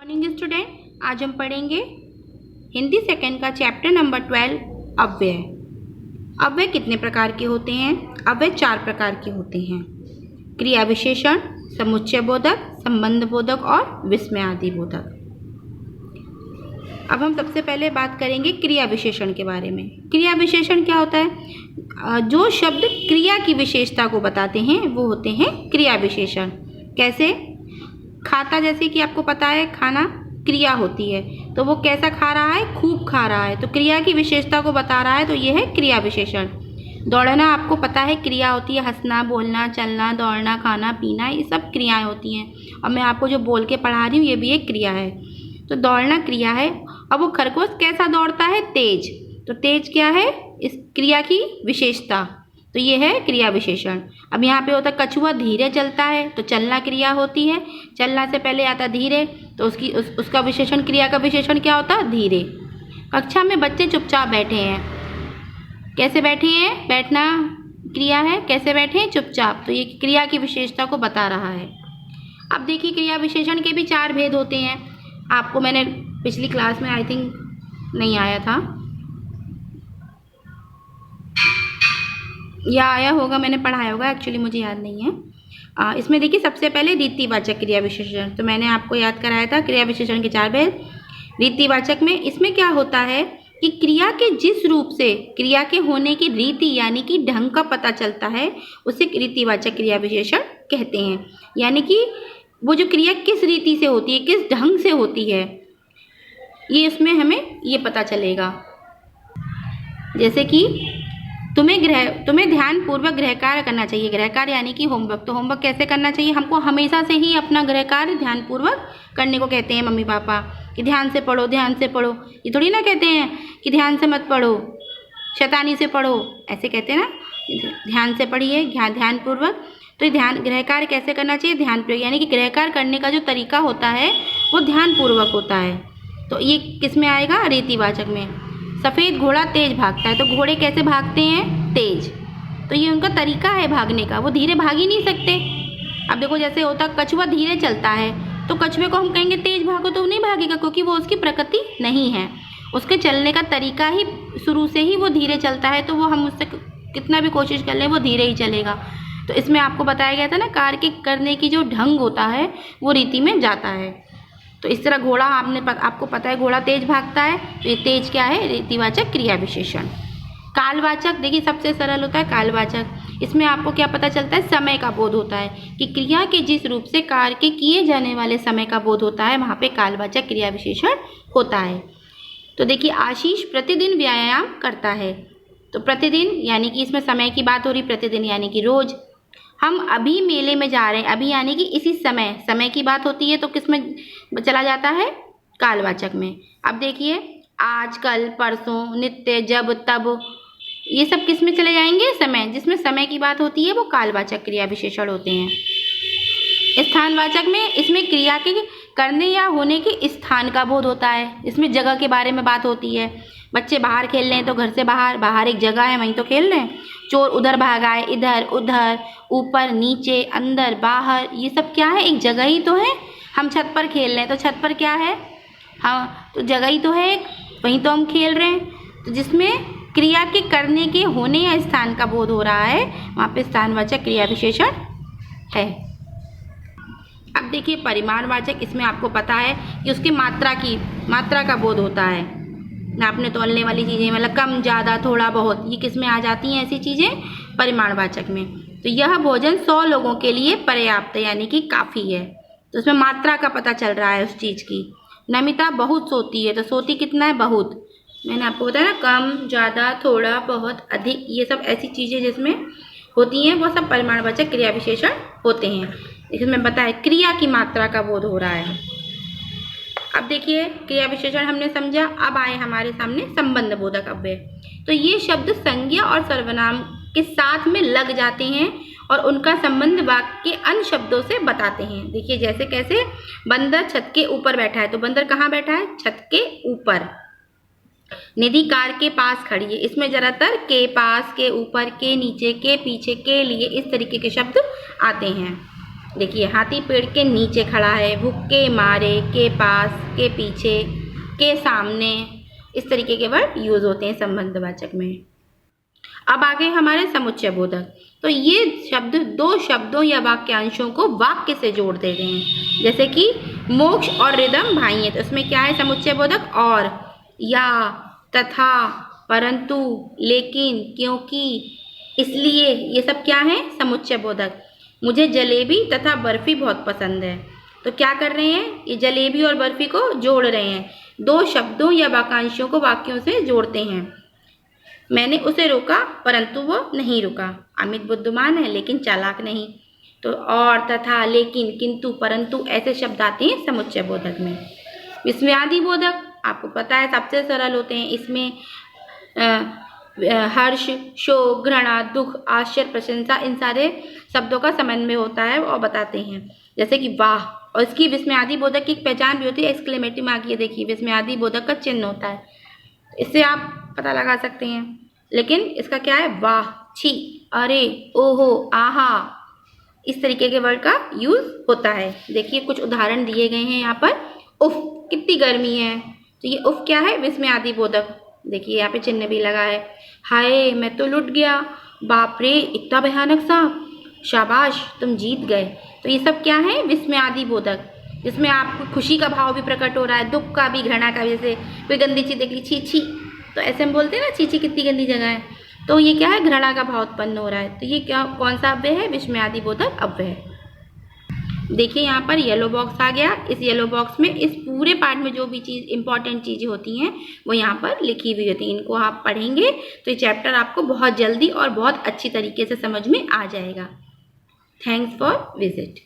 Morning student, आज हम पढ़ेंगे हिंदी सेकंड का चैप्टर नंबर 12 अव्यय। अव्यय कितने प्रकार के होते हैं? अव्यय 4 प्रकार के होते हैं। क्रिया विशेषण, समुच्चय बोधक, संबंध बोधक और विस्मयादि बोधक। अब हम सबसे पहले बात करेंगे क्रिया विशेषण के बारे में। क्रिया विशेषण क्या होता है? जो शब्द क्रिया की विशेषता को बताते हैं वो होते हैं क्रिया विशेषण। कैसे? खाता, जैसे कि आपको पता है खाना क्रिया होती है, तो वो कैसा खा रहा है? खूब खा रहा है, तो क्रिया की विशेषता को बता रहा है, तो ये है क्रिया विशेषण। दौड़ना आपको पता है क्रिया होती है, हंसना, बोलना, चलना, दौड़ना, खाना, पीना, ये सब क्रियाएं होती हैं। और मैं आपको जो बोल के पढ़ा रही हूँ ये भी एक क्रिया है। तो दौड़ना क्रिया है। अब वो खरगोश कैसा दौड़ता है? तेज। तो तेज क्या है? इस क्रिया की विशेषता, तो ये है क्रिया विशेषण। अब यहाँ पे होता है कछुआ धीरे चलता है, तो चलना क्रिया होती है। चलना से पहले आता धीरे, तो उसका विशेषण, क्रिया का विशेषण क्या होता है? धीरे। कक्षा में बच्चे चुपचाप बैठे हैं। कैसे बैठे हैं? बैठना क्रिया है। कैसे बैठे हैं? चुपचाप। तो ये क्रिया की विशेषता को बता रहा है। अब देखिए, क्रिया विशेषण के भी 4 भेद होते हैं। आपको मैंने पिछली क्लास में आई थिंक नहीं आया था, या आया होगा, मैंने पढ़ाया होगा, एक्चुअली मुझे याद नहीं है। इसमें देखिए, सबसे पहले रीतिवाचक क्रिया विशेषण, तो मैंने आपको याद कराया था क्रिया विशेषण के 4 भेद। रीतिवाचक में इसमें क्या होता है कि क्रिया के जिस रूप से क्रिया के होने की रीति यानी कि ढंग का पता चलता है उसे रीतिवाचक क्रिया विशेषण कहते हैं। यानी कि वो जो क्रिया किस रीति से होती है, किस ढंग से होती है, ये इसमें हमें ये पता चलेगा। जैसे कि तुम्हें ध्यानपूर्वक गृह कार्य करना चाहिए। गृह कार्य यानी कि होमवर्क। तो होमवर्क कैसे करना चाहिए? हमको हमेशा से ही अपना गृह कार्य ध्यानपूर्वक करने को कहते हैं मम्मी पापा, कि ध्यान से पढ़ो, ध्यान से पढ़ो। ये थोड़ी ना कहते हैं कि ध्यान से मत पढ़ो, शैतानी से पढ़ो, ऐसे कहते हैं ना। ध्यान से पढ़िए, ध्यानपूर्वक। तो ध्यान गृह कार्य कैसे करना चाहिए? ध्यानपूर्वक, यानी कि गृह कार्य करने का जो तरीका होता है वो ध्यानपूर्वक होता है। तो ये किस में आएगा? रीतिवाचक में। सफ़ेद घोड़ा तेज भागता है, तो घोड़े कैसे भागते हैं? तेज। तो ये उनका तरीका है भागने का, वो धीरे भाग ही नहीं सकते। अब देखो, जैसे होता कछुआ धीरे चलता है, तो कछुए को हम कहेंगे तेज भागो तो नहीं भागेगा, क्योंकि वो उसकी प्रकृति नहीं है। उसके चलने का तरीका ही शुरू से ही वो धीरे चलता है, तो वो हम उससे कितना भी कोशिश कर लें वो धीरे ही चलेगा। तो इसमें आपको बताया गया था ना, कार्य के करने की जो ढंग होता है वो रीति में जाता है। तो इस तरह घोड़ा आपको पता है घोड़ा तेज भागता है, तो ये तेज क्या है? रीतिवाचक क्रिया विशेषण। कालवाचक, देखिए सबसे सरल होता है कालवाचक। इसमें आपको क्या पता चलता है? समय का बोध होता है, कि क्रिया के जिस रूप से कार्य के किए जाने वाले समय का बोध होता है, वहाँ पे कालवाचक क्रिया विशेषण होता है। तो देखिए, आशीष प्रतिदिन व्यायाम करता है। तो प्रतिदिन यानी कि इसमें समय की बात हो रही, प्रतिदिन यानी कि रोज। हम अभी मेले में जा रहे हैं, अभी यानी कि इसी समय की बात होती है, तो किस में चला जाता है? कालवाचक में। अब देखिए, आज, कल, परसों, नित्य, जब, तब, ये सब किस में चले जाएंगे? समय। जिसमें समय की बात होती है वो कालवाचक क्रिया विशेषण होते हैं। स्थानवाचक में इसमें क्रिया के करने या होने के स्थान का बोध होता है। इसमें जगह के बारे में बात होती है। बच्चे बाहर खेल रहे हैं, तो घर से बाहर एक जगह है, वहीं तो खेल रहे हैं। चोर उधर भागा है, इधर उधर, ऊपर नीचे, अंदर बाहर, ये सब क्या है? एक जगह ही तो है। हम छत पर खेल रहे हैं, तो छत पर क्या है? हाँ, तो जगह ही तो है एक, वहीं तो हम खेल रहे हैं। तो जिसमें क्रिया के करने के होने या स्थान का बोध हो रहा है, वहाँ पे स्थानवाचक क्रिया विशेषण है। अब देखिए, परिमाणवाचक, इसमें आपको पता है कि उसकी मात्रा का बोध होता है। नापने तोलने वाली चीज़ें, मतलब कम, ज़्यादा, थोड़ा, बहुत, ये किस में आ जाती हैं? ऐसी चीज़ें परिमाणवाचक में। तो यह भोजन 100 लोगों के लिए पर्याप्त यानी कि काफ़ी है, तो उसमें मात्रा का पता चल रहा है उस चीज़ की। नमिता बहुत सोती है, तो सोती कितना है? बहुत। मैंने आपको बताया ना, कम, ज़्यादा, थोड़ा, बहुत, अधिक, ये सब ऐसी चीज़ें जिसमें होती हैं वो सब परिमाणवाचक क्रिया विशेषण होते हैं। इसमें बताया क्रिया की मात्रा का बोध हो रहा है। अब देखिए, क्रिया विशेषण हमने समझा। अब आए हमारे सामने संबंध बोधक अव्यय। तो ये शब्द संज्ञा और सर्वनाम के साथ में लग जाते हैं और उनका संबंध वाक्य के अन्य शब्दों से बताते हैं। देखिए, जैसे कैसे? बंदर छत के ऊपर बैठा है, तो बंदर कहाँ बैठा है? छत के ऊपर। निधि कार के पास खड़ी है, इसमें ज्यादातर के पास, के ऊपर, के नीचे, के पीछे, के लिए, इस तरीके के शब्द आते हैं। देखिए हाथी पेड़ के नीचे खड़ा है, भूखे मारे, के पास, के पीछे, के सामने, इस तरीके के वर्ड यूज होते हैं संबंधवाचक में। अब आ गए हमारे समुच्चय बोधक। तो ये शब्द दो शब्दों या वाक्यांशों को वाक्य से जोड़ देते हैं। जैसे कि मोक्ष और रिदम भाई हैं, तो इसमें क्या है समुच्चय बोधक? और, या, तथा, परंतु, लेकिन, क्योंकि, इसलिए, ये सब क्या है? समुच्चय बोधक। मुझे जलेबी तथा बर्फी बहुत पसंद है, तो क्या कर रहे हैं? ये जलेबी और बर्फी को जोड़ रहे हैं, दो शब्दों या वाक्यांशों को वाक्यों से जोड़ते हैं। मैंने उसे रोका परंतु वो नहीं रुका। अमित बुद्धिमान है लेकिन चालाक नहीं। तो और, तथा, लेकिन, किंतु, परंतु ऐसे शब्द आते हैं समुच्चय बोधक में। विस्मयादि बोधक आपको पता है सबसे सरल होते हैं। इसमें हर्ष, शोक, घृणा, दुख, आश्चर्य, प्रशंसा, इन सारे शब्दों का समन्वय होता है और बताते हैं। जैसे कि वाह, और इसकी विस्मयादि बोधक की एक पहचान भी होती है, एक्सक्लेमेटिव मार्क। ये देखिए विस्मयादि बोधक का चिन्ह होता है, इससे आप पता लगा सकते हैं। लेकिन इसका क्या है? वाह, छी, अरे, ओहो, आहा, इस तरीके के वर्ड का यूज होता है। देखिए कुछ उदाहरण दिए गए हैं यहाँ पर। उफ, कितनी गर्मी है, तो ये उफ क्या है? विस्मयादि बोधक। देखिए यहाँ पे चिन्ह भी लगा है। हाय, मैं तो लुट गया, बाप रे, इतना भयानक सांप, शाबाश, तुम जीत गए। तो ये सब क्या है? विस्मयादि बोधक, जिसमें आपको खुशी का भाव भी प्रकट हो रहा है, दुख का भी, घृणा का भी। जैसे कोई गंदी चीज देख ली, छी छी, तो ऐसे हम बोलते हैं ना, छी छी कितनी गंदी जगह है, तो ये क्या है? घृणा का भाव उत्पन्न हो रहा है। तो ये क्या, कौन सा अव्यय है? विस्मयादि बोधक अव्यय। देखिए यहाँ पर येलो बॉक्स आ गया। इस येलो बॉक्स में इस पूरे पार्ट में जो भी चीज़ इंपॉर्टेंट चीज़ें होती हैं वो यहाँ पर लिखी हुई होती हैं। इनको आप पढ़ेंगे तो ये चैप्टर आपको बहुत जल्दी और बहुत अच्छी तरीके से समझ में आ जाएगा। Thanks for visit.